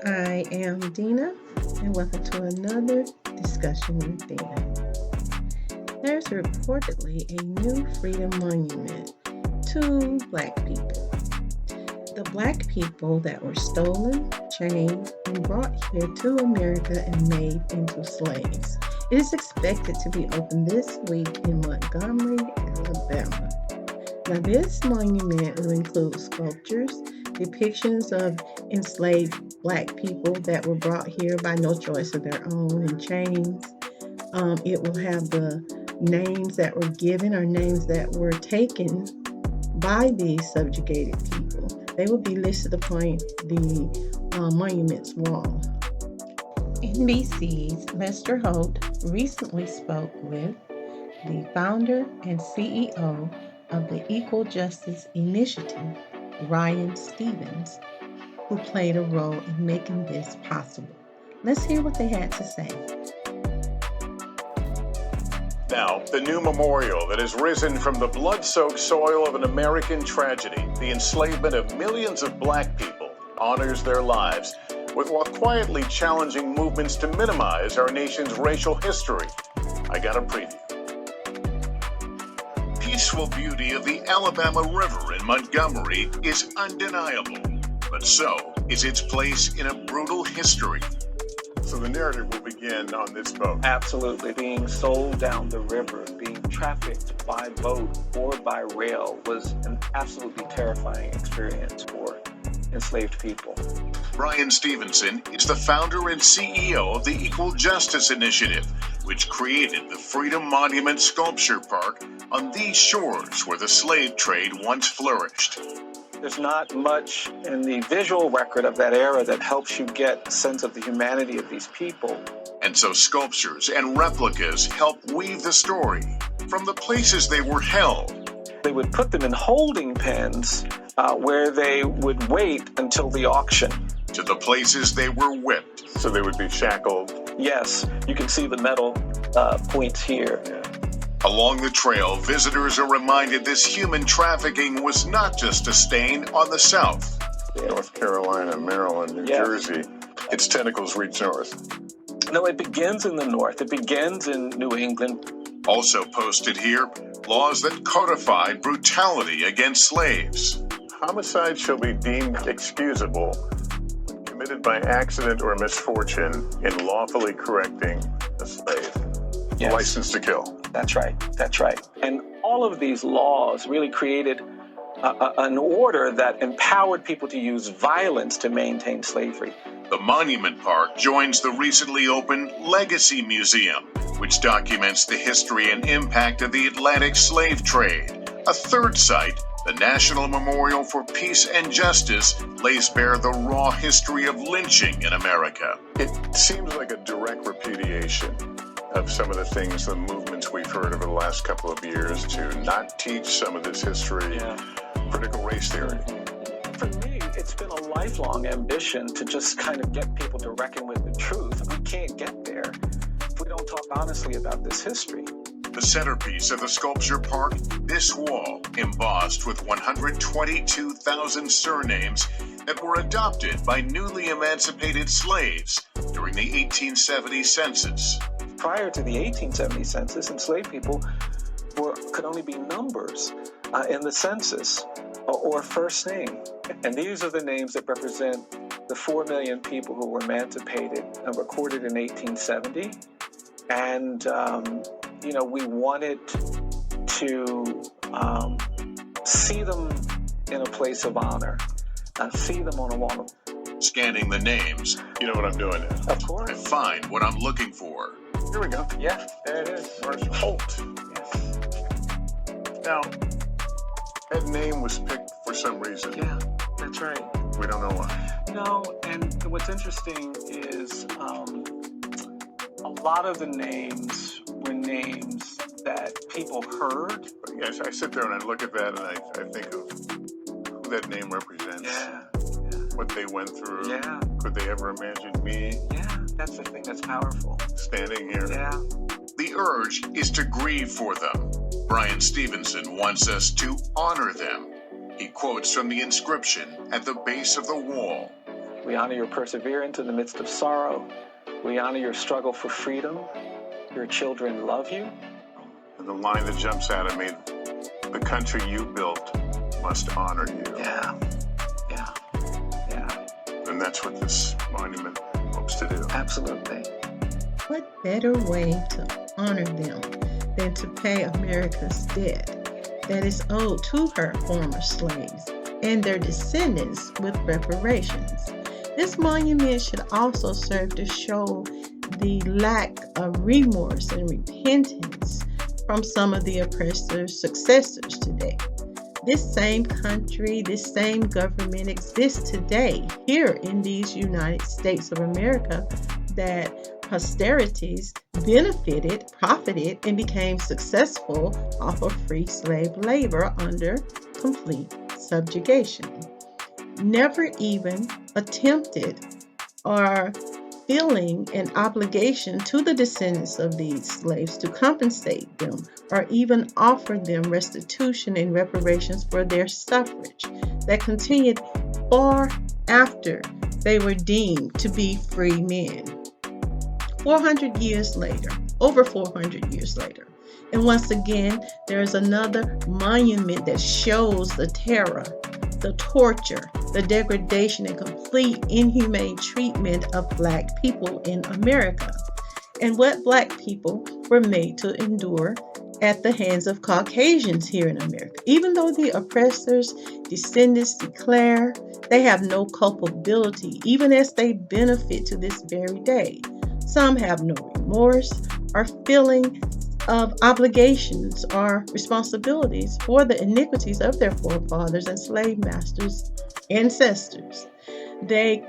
I am Dena, and welcome to another discussion with Dena. There's reportedly a new freedom monument to Black people. The Black people that were stolen, chained, and brought here to America and made into slaves. It is expected to be opened this week in Montgomery, Alabama. Now, this monument will include sculptures, depictions of enslaved Black people that were brought here by no choice of their own in chains. It will have the names that were given or names that were taken by these subjugated people. They will be listed upon the monument's wall. NBC's Lester Holt recently spoke with the founder and CEO of the Equal Justice Initiative, Ryan Stevens, who played a role in making this possible. Let's hear what they had to say. Now, the new memorial that has risen from the blood-soaked soil of an American tragedy, the enslavement of millions of Black people, honors their lives with while quietly challenging movements to minimize our nation's racial history. I got a preview. Peaceful beauty of the Alabama River in Montgomery is undeniable, but so is its place in a brutal history. So the narrative will begin on this boat. Absolutely. Being sold down the river, being trafficked by boat or by rail was an absolutely terrifying experience for enslaved people. Brian Stevenson is the founder and CEO of the Equal Justice Initiative, which created the Freedom Monument Sculpture Park on these shores where the slave trade once flourished. There's not much in the visual record of that era that helps you get a sense of the humanity of these people. And so sculptures and replicas help weave the story from the places they were held. They would put them in holding pens where they would wait until the auction. To the places they were whipped. So they would be shackled. Yes, you can see the metal points here. Yeah. Along the trail, visitors are reminded this human trafficking was not just a stain on the South. North Carolina, Maryland, New Jersey. Its tentacles reach north. No, it begins in the north. It begins in New England. Also posted here, laws that codified brutality against slaves. Homicide shall be deemed excusable when committed by accident or misfortune in lawfully correcting a slave. Yes. License to kill. That's right. That's right. And all of these laws really created an order that empowered people to use violence to maintain slavery. The Monument Park joins the recently opened Legacy Museum, which documents the history and impact of the Atlantic slave trade. A third site, the National Memorial for Peace and Justice, lays bare the raw history of lynching in America. It seems like a direct repudiation of some of the things, the movements we've heard over the last couple of years to not teach some of this history, critical race theory. For me, it's been a lifelong ambition to just kind of get people to reckon with the truth. We can't get there if we don't talk honestly about this history. The centerpiece of the sculpture park, this wall, embossed with 122,000 surnames that were adopted by newly emancipated slaves during the 1870 census. Prior to the 1870 census, enslaved people could only be numbers in the census or first name. And these are the names that represent the 4 million people who were emancipated and recorded in 1870. And, we wanted to see them in a place of honor, see them on a wall. Scanning the names. You know what I'm doing now? Of course. I find what I'm looking for. Here we go. Yeah, there it is. Marshall Holt. Yes. Now, that name was picked for some reason. Yeah, that's right. We don't know why. No, and what's interesting is a lot of the names were names that people heard. Yes, I sit there and I look at that and I think of who that name represents. Yeah. What they went through. Yeah. Could they ever imagine me? Yeah, that's the thing that's powerful. Standing here. Yeah. The urge is to grieve for them. Brian Stevenson wants us to honor them. He quotes from the inscription at the base of the wall. We honor your perseverance in the midst of sorrow. We honor your struggle for freedom. Your children love you. And the line that jumps out at me, the country you built must honor you. Yeah. And that's what this monument hopes to do. Absolutely. What better way to honor them than to pay America's debt that is owed to her former slaves and their descendants with reparations? This monument should also serve to show the lack of remorse and repentance from some of the oppressor's successors today. This same country, this same government exists today here in these United States of America that posterities benefited, profited, and became successful off of free slave labor under complete subjugation. Never even attempted or feeling an obligation to the descendants of these slaves to compensate them or even offer them restitution and reparations for their suffrage that continued far after they were deemed to be free men. 400 years later, over 400 years later, and once again, there is another monument that shows the terror, the torture, the degradation, and complete inhumane treatment of Black people in America, and what Black people were made to endure at the hands of Caucasians here in America. Even though the oppressors' descendants declare they have no culpability, even as they benefit to this very day. Some have no remorse or feeling of obligations or responsibilities for the iniquities of their forefathers and slave masters, ancestors. They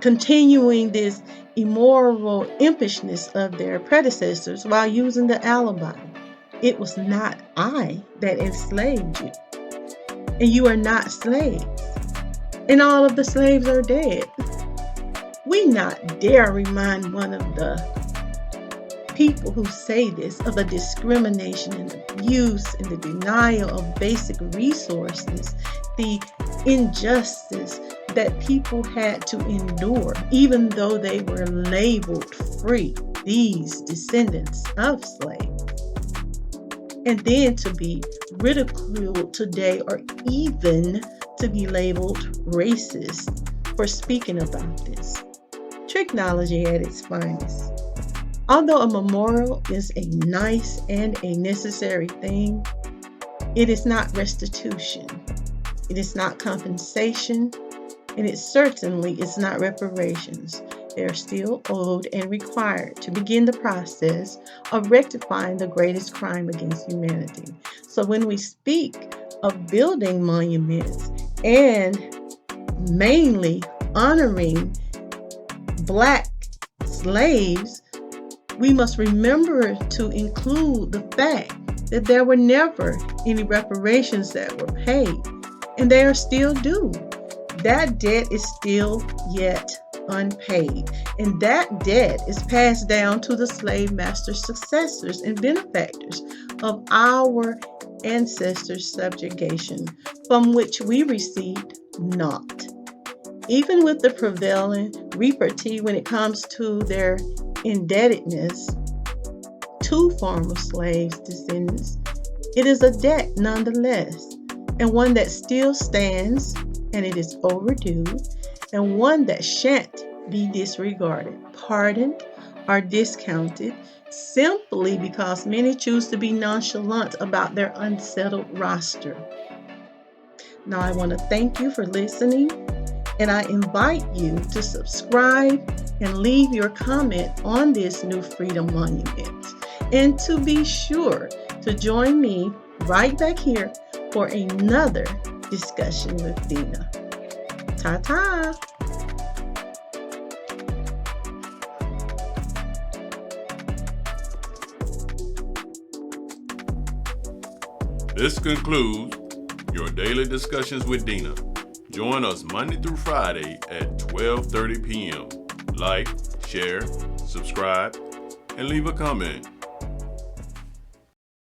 continuing this immoral impishness of their predecessors while using the alibi. It was not I that enslaved you, and you are not slaves, and all of the slaves are dead. We not dare remind one of the people who say this of the discrimination and abuse and the denial of basic resources, the injustice that people had to endure, even though they were labeled free, these descendants of slaves. And then to be ridiculed today or even to be labeled racist for speaking about this. Technology at its finest. Although a memorial is a nice and a necessary thing, it is not restitution, it is not compensation, and it certainly is not reparations. They are still owed and required to begin the process of rectifying the greatest crime against humanity. So when we speak of building monuments and mainly honoring Black slaves, we must remember to include the fact that there were never any reparations that were paid, and they are still due. That debt is still yet unpaid, and that debt is passed down to the slave master's successors and benefactors of our ancestors' subjugation, from which we received naught. Even with the prevailing repartee when it comes to their indebtedness to former slaves' descendants, it is a debt nonetheless, and one that still stands, and it is overdue, and one that shan't be disregarded, pardoned, or discounted simply because many choose to be nonchalant about their unsettled roster. Now, I want to thank you for listening, and I invite you to subscribe and leave your comment on this new Freedom Monument. And to be sure to join me right back here for another discussion with Dena. Ta-ta! This concludes your daily discussions with Dena. Join us Monday through Friday at 12:30 p.m. Like, share, subscribe, and leave a comment.